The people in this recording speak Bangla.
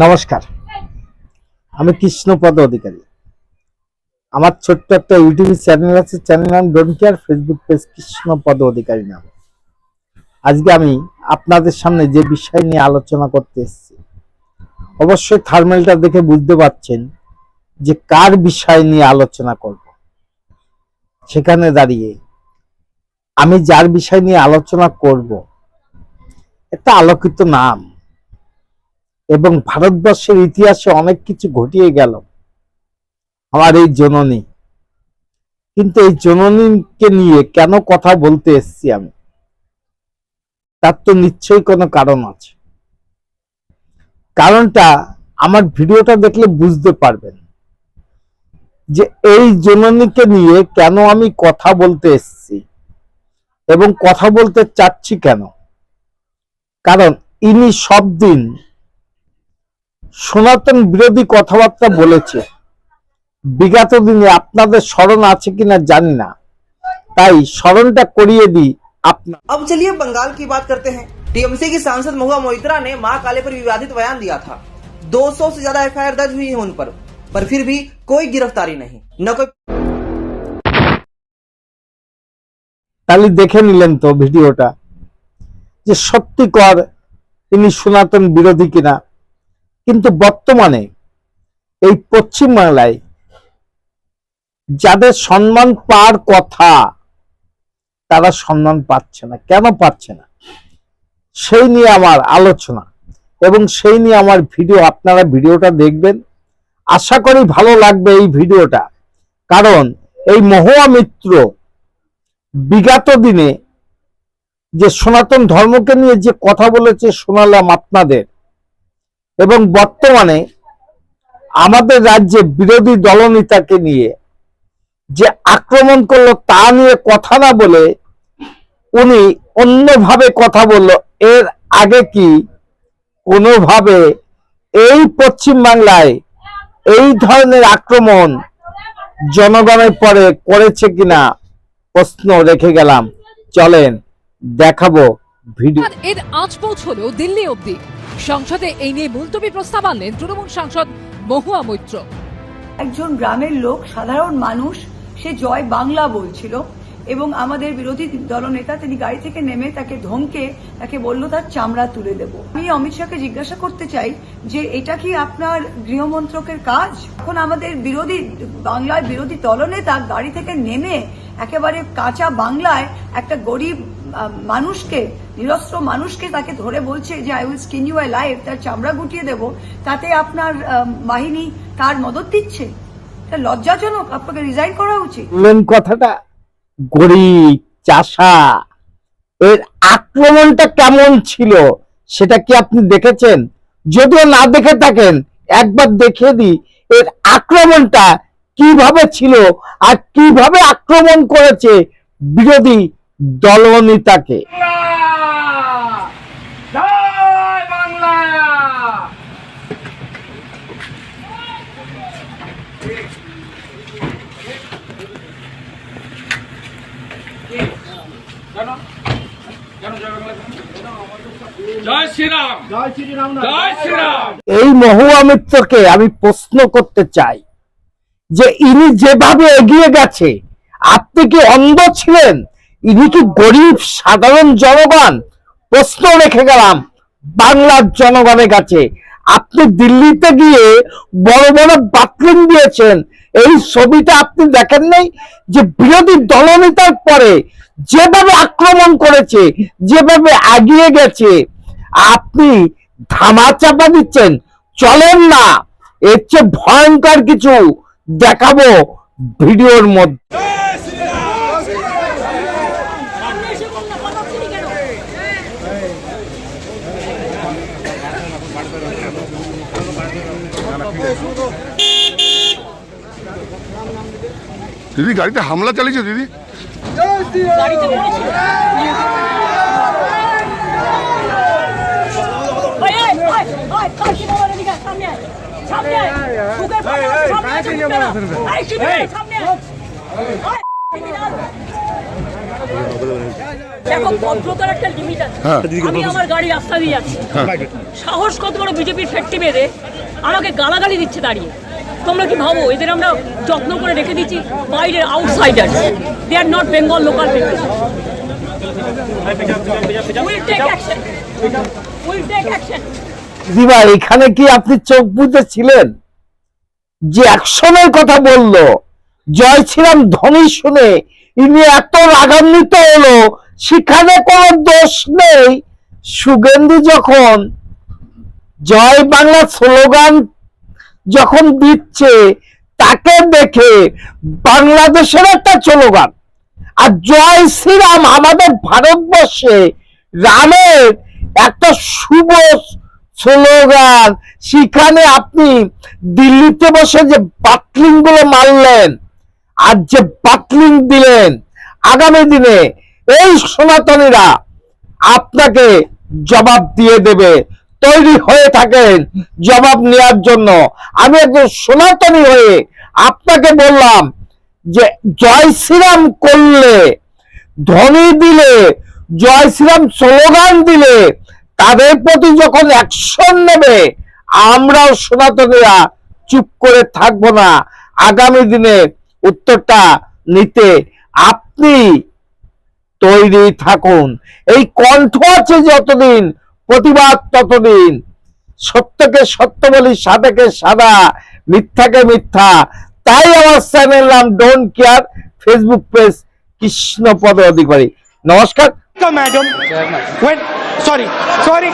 নমস্কার, আমি কৃষ্ণপদ অধিকারী। আমার ছোট্ট একটা ইউটিউব চ্যানেল আছে, চ্যানেল নাম don't care, Facebook page Krishnapada Adhikari নাম। আজকে আমি আপনাদের সামনে যে বিষয় নিয়ে আলোচনা করতে এসেছি, অবশ্যই থার্মেলটা দেখে বুঝতে পারছেন যে কার বিষয় নিয়ে আলোচনা করব। সেখানে দাঁড়িয়ে আমি যার বিষয় নিয়ে আলোচনা করব একটা আলোকিত নাম, এবং ভারতবর্ষের ইতিহাসে অনেক কিছু ঘটিয়ে গেল আমার এই জননী। কিন্তু এই জননীকে নিয়ে কেন কথা বলতে এসছি আমি, তার তো নিশ্চয়ই কোনো কারণ আছে। কারণটা আমার ভিডিওটা দেখলে বুঝতে পারবেন যে এই জননীকে নিয়ে কেন আমি কথা বলতে এসছি এবং কথা বলতে চাচ্ছি কেন। কারণ ইনি সব দিন সনাতন বিরোধী কথাবার্তা বলেছে। বিগত দিনে আপনাদের স্মরণ আছে কিনা জানি না, তাই স্মরণটা করিয়ে দিই আপনার। अब चलिए बंगाल की बात करते हैं। टीएमसी की सांसद महुआ मोइत्रा ने मां काले पर विवादित बयान दिया था। 200 से ज्यादा एफआईआर दर्ज हुई है उन पर फिर भी कोई गिरफ्तारी नहीं, न कोई। তাহলে দেখে নিলেন তো ভিডিওটা যে সত্যিকার তিনি সনাতন বিরোধী কিনা। কিন্তু বর্তমানে এই পশ্চিমবাংলায় যাদের সম্মান পাওয়ার কথা তারা সম্মান পাচ্ছে না। কেন পাচ্ছে না সেই নিয়ে আমার আলোচনা, এবং সেই নিয়ে আমার ভিডিও। আপনারা ভিডিওটা দেখবেন, আশা করি ভালো লাগবে এই ভিডিওটা। কারণ এই মহুয়া মিত্র বিগত দিনে যে সনাতন ধর্মকে নিয়ে যে কথা বলেছে শোনালাম আপনাদের, এবং বর্তমানে আমাদের রাজ্যে বিরোধী দলনেতাকে নিয়ে যে আক্রমণ করলো তা নিয়ে কথা না বলে উনি অন্যভাবে কথা বললো। এর আগে কি কোনোভাবে এই পশ্চিম বাংলায় এই ধরনের আক্রমণ জনগণের পরে করেছে কিনা প্রশ্ন রেখে গেলাম। চলেন দেখাবো ভিডিও। এর আঁচ পৌঁছলো দিল্লি অবধি। সংসদে এই নিয়ে মুলতবি প্রস্তাব আনলেন তৃণমূল সাংসদ মহুয়া মৈত্র। একজন গ্রামের লোক, সাধারণ মানুষ, সে জয় বাংলা বলছিল এবং আমাদের বিরোধী দলনেতা তিনি গাড়ি থেকে নেমে তাকে ধমকে তাকে বলল তার চামড়া তুলে দেব। আমি অমিত শাহকে জিজ্ঞাসা করতে চাই যে এটা কি আপনার গৃহমন্ত্রকের কাজ? এখন আমাদের বাংলার বিরোধী দলনেতা গাড়ি থেকে নেমে একেবারে কাঁচা বাংলায় একটা গরিব মানুষকে, নিরস্ত্র মানুষকে তাকে ধরে বলছে যে I will skin you alive, তার চামড়া গুটিয়ে দেব। তাতে আপনার বাহিনী তার মদত দিচ্ছে। এটা লজ্জাজনক, আপনাকে রিজাইন করা উচিত। কথাটা গরিব চাষা, এর আক্রমণটা কেমন ছিল সেটা কি আপনি দেখেছেন? যদিও না দেখে থাকেন একবার দেখিয়ে দিই এর আক্রমণটা কিভাবে ছিল আর কিভাবে আক্রমণ করেছে বিরোধী দলনেতাকে। এই মহুয়া মিত্রকে আমি প্রশ্ন করতে চাই যে ইনি যেভাবে এগিয়ে গেছে, আপনি কি অন্ধ ছিলেন? ইনি কি গরিব সাধারণ জনগণ? প্রশ্ন রেখে গেলাম বাংলার জনগণের কাছে। আপনি দিল্লিতে গিয়ে বড় বড় বাথরুম দিয়েছেন, এই ছবিটা আপনি দেখেন নাই? যে বিরোধী দলনেতার পরে যেভাবে আক্রমণ করেছে, যেভাবে এগিয়ে গেছে, আপনি ধামাচাপা দিচ্ছেন। চলেন না, এর চেয়ে ভয়ঙ্কর কিছু দেখাবো ভিডিওর মধ্যে। দিদি গাড়িতে হামলা চালিয়েছে দিদি। সামনে দেখো, ভদ্রতার একটা লিমিট আছে। আমি আমার গাড়ি রাস্তা দিয়ে যাচ্ছি, সাহস কত বড় বিজেপির ফ্যাক্টরি বেঁধে আমাকে গালাগালি দিচ্ছে দাঁড়িয়ে। তোমরা কি ভাবো এদের আমরা যত্ন করে রেখে দিচ্ছি? বাইরের outsider, they are not Bengal local people. Will take action, will take action. দিবা, এখানে কি আপনি চোখ বুঝে ছিলেন যে অ্যাকশনের কথা বললো? জয় শ্রীরাম ধ্বনি শুনে ইনি এত রাগান্বিত হলো, সেখানে কোনো দোষ নেই। শুভেন্দু যখন জয় বাংলা স্লোগান যখন দিচ্ছে, তাকে দেখে বাংলাদেশের একটা স্লোগান, আর জয় শ্রীরাম আমাদের ভারতবর্ষে রামের একটা শুভ স্লোগান। সেখানে আপনি দিল্লিতে বসে যে বাটলিং গুলো মারলেন আর যে বাটলিং দিলেন, আগামী দিনে এই সনাতনীরা আপনাকে জবাব দিয়ে দেবে। তৈরি হয়ে থাকেন জবাব নেওয়ার জন্য। আমি একজন সনাতনী হয়ে আপনাকে বললাম যে জয় শ্রীরাম করলে, ধ্বনি দিলে, জয় শ্রীরাম স্লোগান দিলে, তাদের প্রতি যখন অ্যাকশন নেবে, আমরাও সনাতনীরা চুপ করে থাকবো না। আগামী দিনে উত্তরটা নিতে আপনি তৈরি থাকুন। এই কণ্ঠ আছে যতদিন, প্রতিবাদ ততদিন। সত্যকে সত্য বলি, সাদাকে সাদা, মিথ্যাকে মিথ্যা। তাই আমার চ্যানেল নাম don't care, Facebook page Krishnapada Adhikari. নমস্কার। Madam, when sorry.